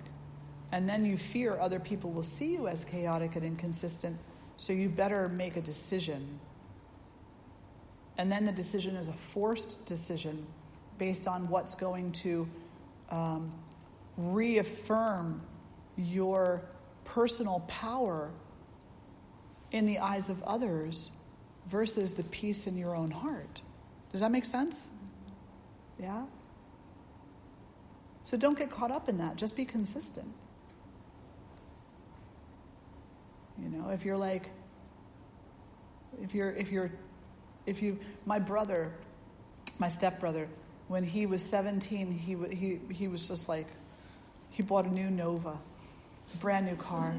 [SPEAKER 1] And then you fear other people will see you as chaotic and inconsistent, so you better make a decision. And then the decision is a forced decision based on what's going to reaffirm your personal power in the eyes of others versus the peace in your own heart. Does that make sense? Yeah? So don't get caught up in that. Just be consistent. If you're like, my brother, my stepbrother, when he was 17, he was just like, he bought a new Nova, brand new car,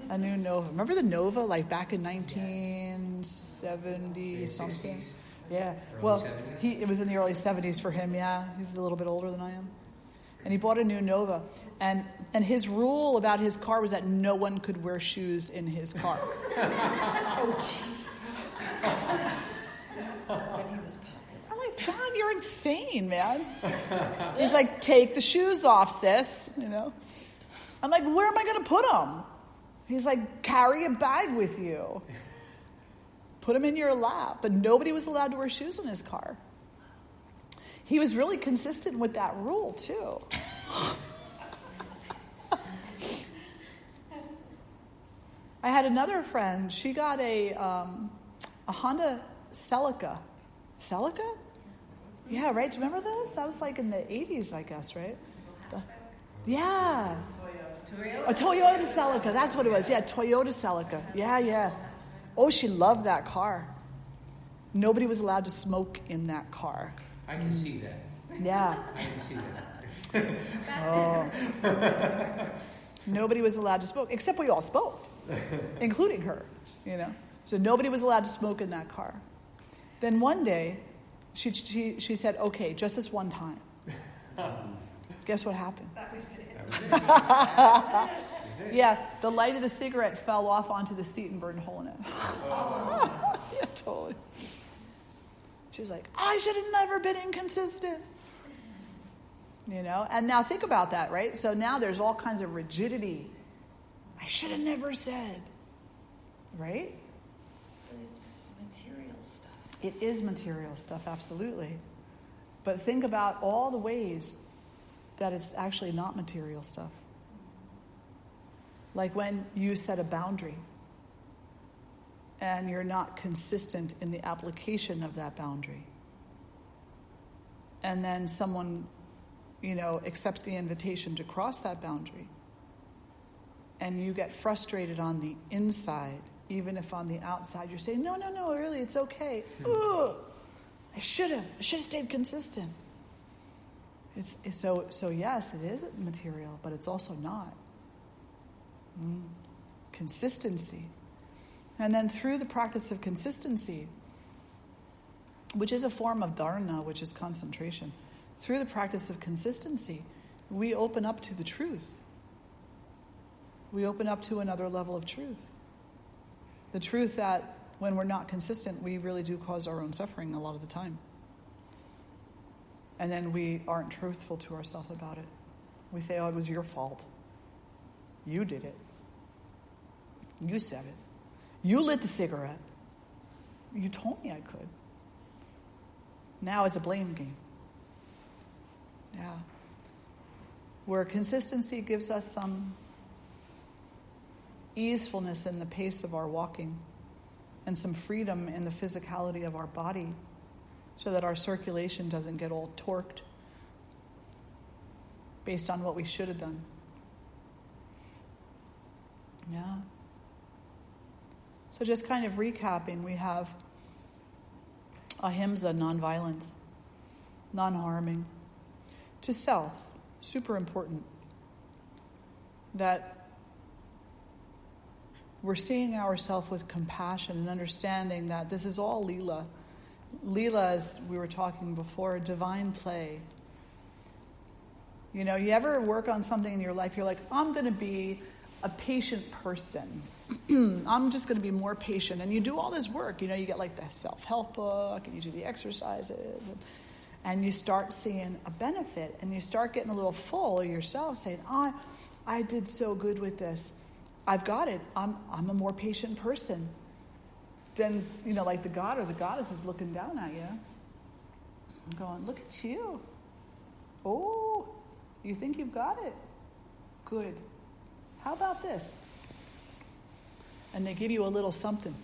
[SPEAKER 1] a new Nova. Remember the Nova, like back in 1970 something? Yeah. Well, it was in the early 70s for him. Yeah, he's a little bit older than I am. And he bought a new Nova. And his rule about his car was that no one could wear shoes in his car.
[SPEAKER 3] Oh, jeez. But he was popular.
[SPEAKER 1] I'm like, John, you're insane, man. He's like, take the shoes off, sis. I'm like, where am I going to put them? He's like, carry a bag with you. Put them in your lap. But nobody was allowed to wear shoes in his car. He was really consistent with that rule, too. I had another friend. She got a Honda Celica. Celica? Yeah, right? Do you remember those? That was like in the 80s, I guess, right? Yeah. A Toyota Celica. That's what it was. Yeah, Toyota Celica. Yeah. Oh, she loved that car. Nobody was allowed to smoke in that car.
[SPEAKER 2] I can see that.
[SPEAKER 1] Yeah.
[SPEAKER 2] I can see that.
[SPEAKER 1] Oh. Nobody was allowed to smoke, except we all smoked, including her, So nobody was allowed to smoke in that car. Then one day, she said, okay, just this one time. Guess what happened?
[SPEAKER 3] That was it.
[SPEAKER 1] Yeah, the light of the cigarette fell off onto the seat and burned a hole in it. Yeah, totally. She's like, I should have never been inconsistent. And now think about that, right? So now there's all kinds of rigidity. I should have never said. Right?
[SPEAKER 3] But it's material stuff.
[SPEAKER 1] It is material stuff, absolutely. But think about all the ways that it's actually not material stuff. Like when you set a boundary and you're not consistent in the application of that boundary. And then someone, accepts the invitation to cross that boundary. And you get frustrated on the inside, even if on the outside you're saying, no, really, it's okay. Ugh, I should have stayed consistent. So yes, it is material, but it's also not. Consistency. And then through the practice of consistency, which is a form of dharana, which is concentration, through the practice of consistency, we open up to the truth. We open up to another level of truth. The truth that when we're not consistent, we really do cause our own suffering a lot of the time. And then we aren't truthful to ourselves about it. We say, it was your fault. You did it. You said it. You lit the cigarette. You told me I could. Now it's a blame game. Yeah. Where consistency gives us some easefulness in the pace of our walking and some freedom in the physicality of our body so that our circulation doesn't get all torqued based on what we should have done. Yeah. So just kind of recapping, we have ahimsa, non-violence, non-harming, to self, super important, that we're seeing ourselves with compassion and understanding that this is all Leela. Leela, as we were talking before, divine play. You ever work on something in your life, you're like, I'm going to be a patient person. I'm just going to be more patient. And you do all this work. You get like the self-help book, and you do the exercises, and you start seeing a benefit, and you start getting a little full of yourself, saying, I did so good with this. I've got it. I'm a more patient person. Then, like the god or the goddess is looking down at you and going, look at you. Oh, you think you've got it? Good. How about this? And they give you a little something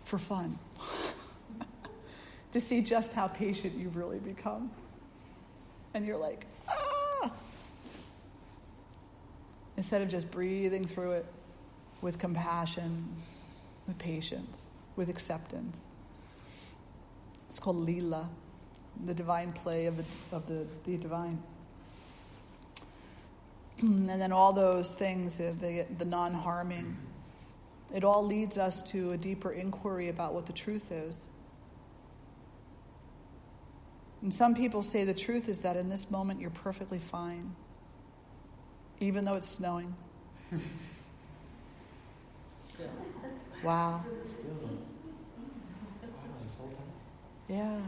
[SPEAKER 1] for fun to see just how patient you've really become. And you're like, instead of just breathing through it with compassion, with patience, with acceptance. It's called Leela, the divine play of the divine. And then all those things, the non-harming, it all leads us to a deeper inquiry about what the truth is. And some people say the truth is that in this moment you're perfectly fine, even though it's snowing.
[SPEAKER 3] Still.
[SPEAKER 1] Wow. Yeah.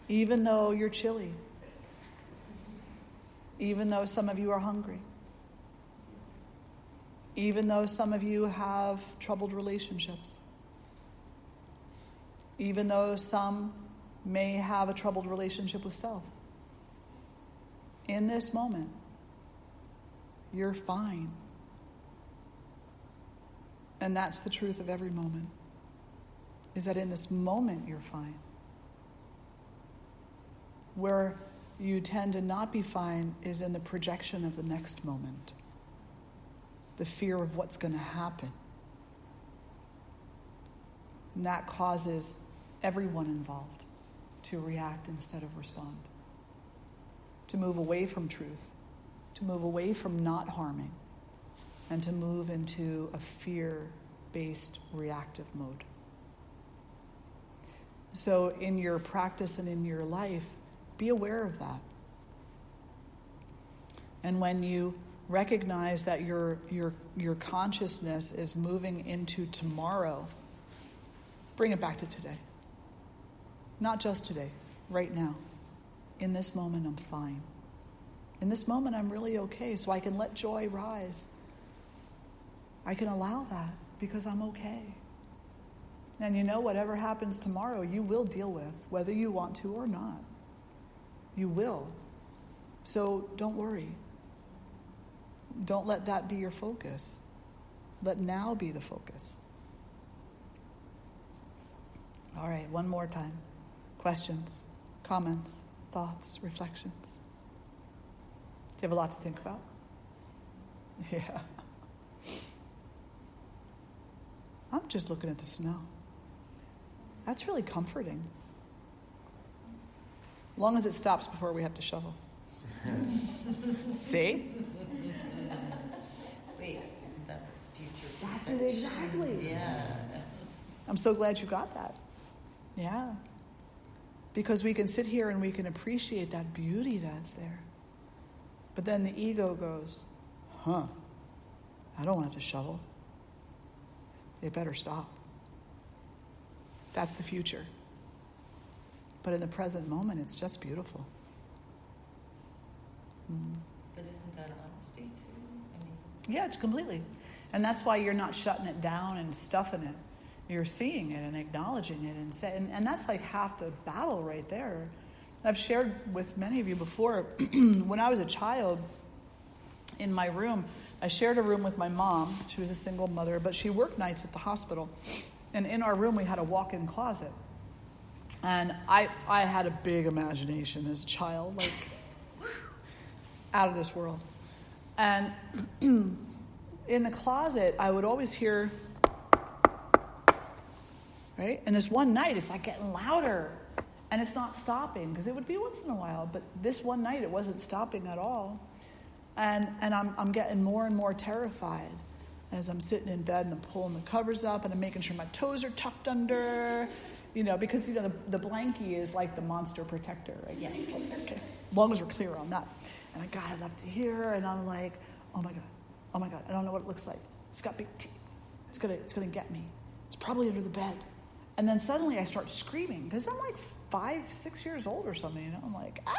[SPEAKER 1] Even though you're chilly. Even though some of you are hungry. Even though some of you have troubled relationships. Even though some may have a troubled relationship with self. In this moment, you're fine. And that's the truth of every moment, is that in this moment you're fine. Where you tend to not be fine is in the projection of the next moment. The fear of what's going to happen. And that causes everyone involved to react instead of respond. To move away from truth. To move away from not harming. And to move into a fear-based reactive mode. So in your practice and in your life, be aware of that. And when you recognize that your consciousness is moving into tomorrow, bring it back to today. Not just today, right now. In this moment, I'm fine. In this moment, I'm really okay, so I can let joy rise. I can allow that because I'm okay. And you know, whatever happens tomorrow, you will deal with, whether you want to or not. You will. So don't worry. Don't let that be your focus. Let now be the focus. All right, one more time. Questions, comments, thoughts, reflections. Do you have a lot to think about? Yeah. I'm just looking at the snow. That's really comforting. As long as it stops before we have to shovel. See?
[SPEAKER 3] Wait, isn't that the future?
[SPEAKER 1] That's it exactly.
[SPEAKER 3] Yeah.
[SPEAKER 1] I'm so glad you got that. Yeah. Because we can sit here and we can appreciate that beauty that's there. But then the ego goes, I don't want to have to shovel. It better stop. That's the future. But in the present moment, it's just beautiful.
[SPEAKER 3] But isn't that honesty too?
[SPEAKER 1] Yeah, it's completely. And that's why you're not shutting it down and stuffing it. You're seeing it and acknowledging it. And that's like half the battle right there. I've shared with many of you before, when I was a child, in my room, I shared a room with my mom. She was a single mother, but she worked nights at the hospital. And in our room, we had a walk-in closet. And I had a big imagination as a child, like, out of this world. And in the closet, I would always hear, right? And this one night, it's like getting louder. And it's not stopping, because it would be once in a while. But this one night, it wasn't stopping at all. And I'm getting more and more terrified as I'm sitting in bed and I'm pulling the covers up and I'm making sure my toes are tucked under, because, the blankie is like the monster protector, right? Yes. Okay. As long as we're clear on that. And I got it up to here and I'm like, oh my God, I don't know what it looks like. It's got big teeth. It's gonna get me. It's probably under the bed. And then suddenly I start screaming because I'm like 5-6 years old or something, I'm like, ah!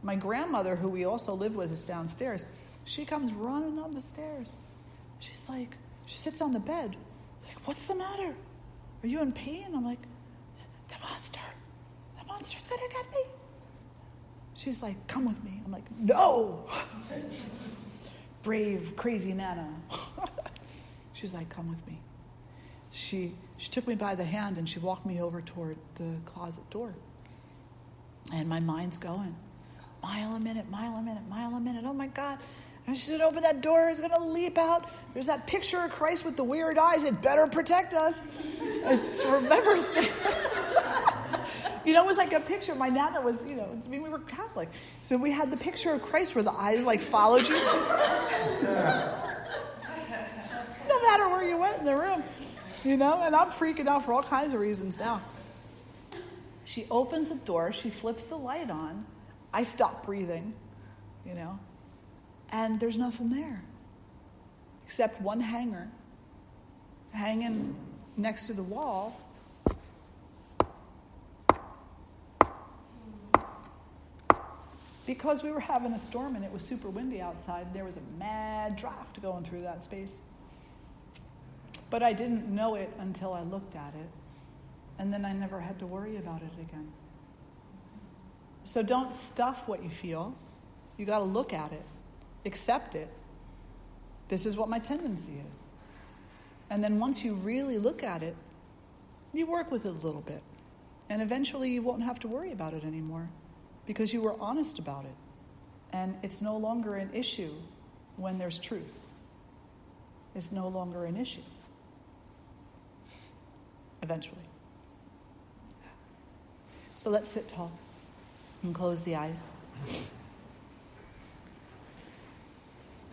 [SPEAKER 1] My grandmother, who we also live with, is downstairs. She comes running up the stairs. She's like, she sits on the bed. Like, what's the matter? Are you in pain? I'm like, the monster's gonna get me. She's like, come with me. I'm like, no. Brave, crazy Nana. She's like, come with me. She took me by the hand and she walked me over toward the closet door. And my mind's going, mile a minute, oh my God. And she said, open that door, it's gonna leap out. There's that picture of Christ with the weird eyes, it better protect us. Remember, it was like a picture, my Nana was, we were Catholic. So we had the picture of Christ where the eyes like followed you. No matter where you went in the room, and I'm freaking out for all kinds of reasons now. She opens the door, she flips the light on, I stop breathing, and there's nothing there except one hanger hanging next to the wall. Because we were having a storm and it was super windy outside, there was a mad draft going through that space. But I didn't know it until I looked at it, and then I never had to worry about it again. So don't stuff what you feel. You got to look at it, accept it. This is what my tendency is. And then once you really look at it, you work with it a little bit. And eventually you won't have to worry about it anymore because you were honest about it. And it's no longer an issue when there's truth. It's no longer an issue. Eventually. So let's sit tall and close the eyes.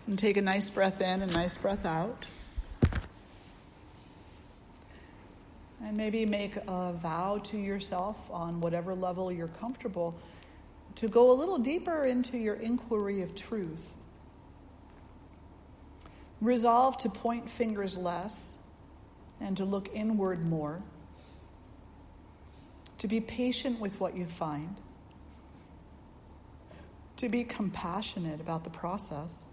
[SPEAKER 1] And take a nice breath in, a nice breath out. And maybe make a vow to yourself on whatever level you're comfortable to go a little deeper into your inquiry of truth. Resolve to point fingers less and to look inward more. To be patient with what you find. To be compassionate about the process.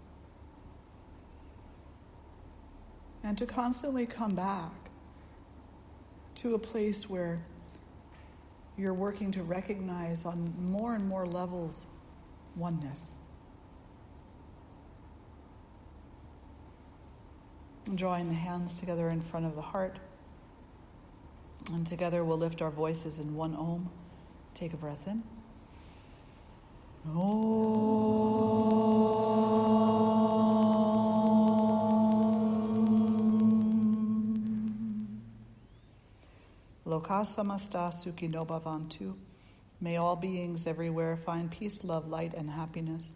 [SPEAKER 1] And to constantly come back to a place where you're working to recognize on more and more levels oneness. Drawing the hands together in front of the heart. And together we'll lift our voices in one Om. Take a breath in. Lokasamasta Sukhino Bhavantu. May all beings everywhere find peace, love, light, and happiness.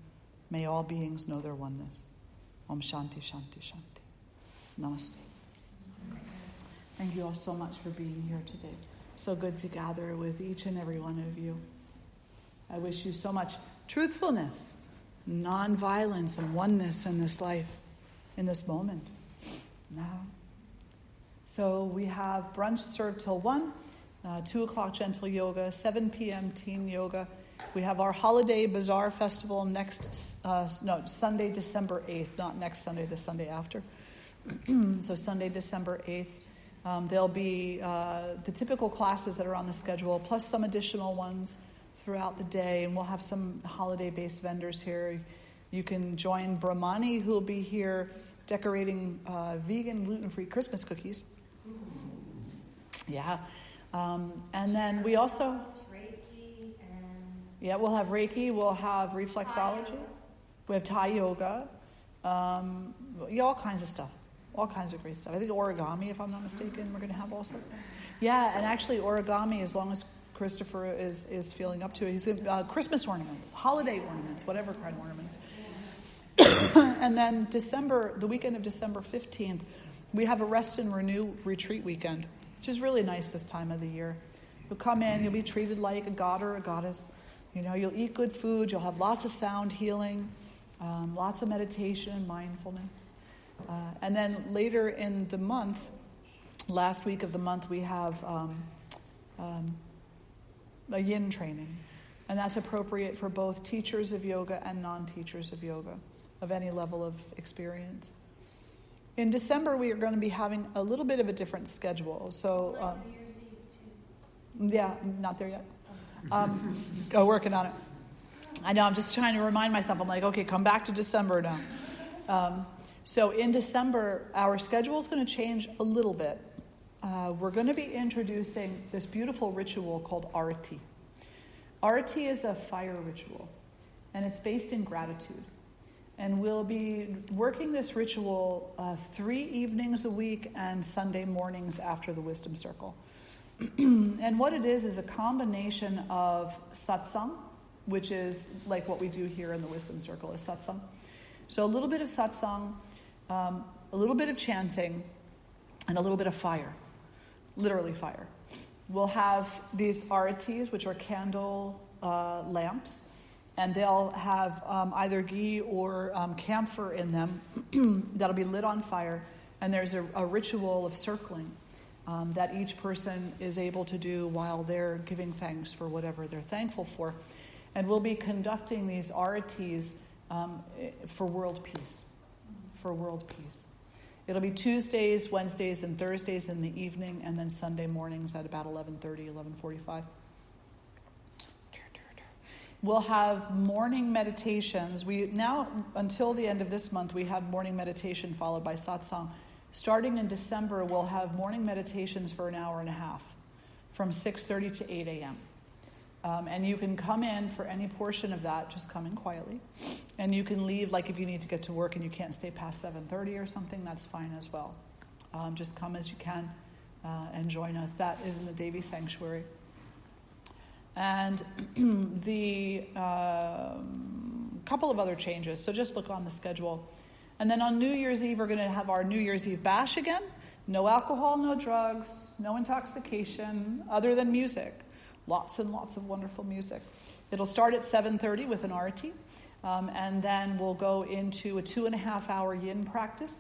[SPEAKER 1] May all beings know their oneness. Om Shanti Shanti Shanti. Namaste. Thank you all so much for being here today. So good to gather with each and every one of you. I wish you so much truthfulness, non-violence, and oneness in this life, in this moment. Now. So we have brunch served till 1, 2 o'clock gentle yoga, 7 p.m. teen yoga. We have our holiday bazaar festival Sunday, December 8th, not next Sunday, the Sunday after. So Sunday, December 8th. There'll be the typical classes that are on the schedule, plus some additional ones throughout the day, and we'll have some holiday-based vendors here. You can join Brahmani, who will be here decorating vegan, gluten-free Christmas cookies. Yeah. And then we also...
[SPEAKER 4] Reiki and...
[SPEAKER 1] Yeah, we'll have Reiki, we'll have reflexology, we have Thai yoga, all kinds of stuff. All kinds of great stuff. I think origami, if I'm not mistaken, we're going to have also. Yeah, and actually origami, as long as Christopher is feeling up to it, he's Christmas ornaments, holiday ornaments, whatever kind of ornaments. And then the weekend of December 15th, we have a Rest and Renew retreat weekend, which is really nice this time of the year. You'll come in, you'll be treated like a god or a goddess. You'll eat good food, you'll have lots of sound healing, lots of meditation, mindfulness. And then later in the month, last week of the month, we have a yin training. And that's appropriate for both teachers of yoga and non-teachers of yoga of any level of experience. In December, we are going to be having a little bit of a different schedule. So,
[SPEAKER 4] New Year's Eve too.
[SPEAKER 1] yeah, not there yet. Working on it. I know, I'm just trying to remind myself. I'm like, okay, come back to December now. So in December, our schedule is going to change a little bit. We're going to be introducing this beautiful ritual called Arati. Arati is a fire ritual, and it's based in gratitude. And we'll be working this ritual 3 evenings a week and Sunday mornings after the Wisdom Circle. And what it is a combination of satsang, which is like what we do here in the Wisdom Circle is satsang. So a little bit of satsang, a little bit of chanting, and a little bit of fire, literally fire. We'll have these aratis, which are candle lamps, and they'll have either ghee or camphor in them that'll be lit on fire, and there's a ritual of circling that each person is able to do while they're giving thanks for whatever they're thankful for. And we'll be conducting these aratis for world peace. For world peace. It'll be Tuesdays, Wednesdays, and Thursdays in the evening, and then Sunday mornings at about 11:30, 11:45. We'll have morning meditations. Now, until the end of this month, we have morning meditation followed by satsang. Starting in December, we'll have morning meditations for an hour and a half, from 6:30 to 8 a.m. And you can come in for any portion of that, just come in quietly. And you can leave, like if you need to get to work and you can't stay past 7:30 or something, that's fine as well. Just come as you can and join us. That is in the Devi Sanctuary. And the couple of other changes, so just look on the schedule. And then on New Year's Eve, we're going to have our New Year's Eve bash again. No alcohol, no drugs, no intoxication, other than music. Lots and lots of wonderful music. It'll start at 7:30 with an arati, and then we'll go into a 2.5-hour yin practice,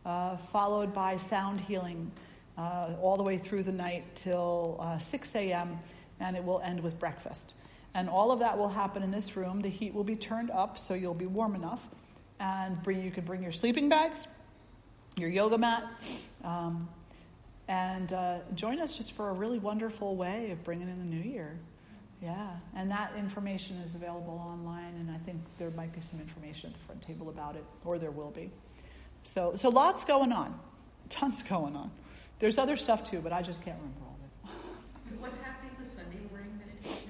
[SPEAKER 1] followed by sound healing all the way through the night till 6 a.m., and it will end with breakfast. And all of that will happen in this room. The heat will be turned up so you'll be warm enough, and you can bring your sleeping bags, your yoga mat, And join us just for a really wonderful way of bringing in the new year. Yeah, and that information is available online, and I think there might be some information at the front table about it, or there will be. So lots going on, tons going on. There's other stuff too, but I just can't remember all of it.
[SPEAKER 5] So what's happening with Sunday morning meditation?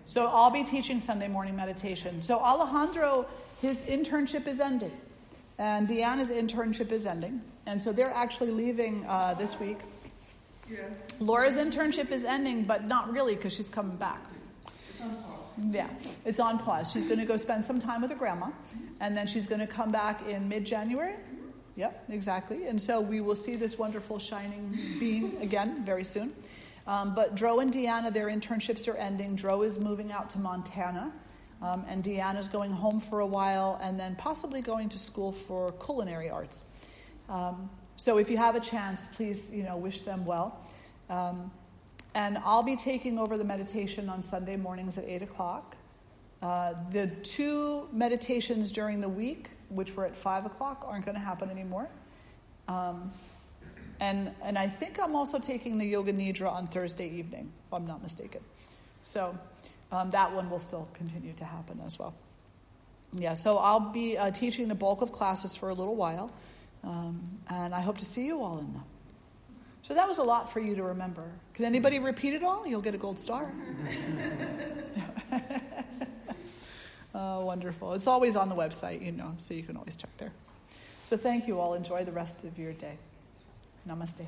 [SPEAKER 1] So I'll be teaching Sunday morning meditation. So Alejandro, his internship is ending, and Deanna's internship is ending, and so they're actually leaving this week.
[SPEAKER 5] Yeah.
[SPEAKER 1] Laura's internship is ending, but not really, because she's coming back. Yeah, it's on pause. She's going to go spend some time with her grandma, and then she's going to come back in mid-January. Yep, exactly. And so we will see this wonderful shining being again very soon. But Dro and Deanna, their internships are ending. Dro is moving out to Montana, and Deanna's going home for a while, and then possibly going to school for culinary arts. So if you have a chance, please, wish them well. And I'll be taking over the meditation on Sunday mornings at 8 o'clock. The 2 meditations during the week, which were at 5 o'clock, aren't going to happen anymore. And I think I'm also taking the Yoga Nidra on Thursday evening, if I'm not mistaken. So that one will still continue to happen as well. Yeah, so I'll be teaching the bulk of classes for a little while. And I hope to see you all in them. So that was a lot for you to remember. Can anybody repeat it all? You'll get a gold star. Oh, wonderful. It's always on the website, so you can always check there. So thank you all. Enjoy the rest of your day. Namaste.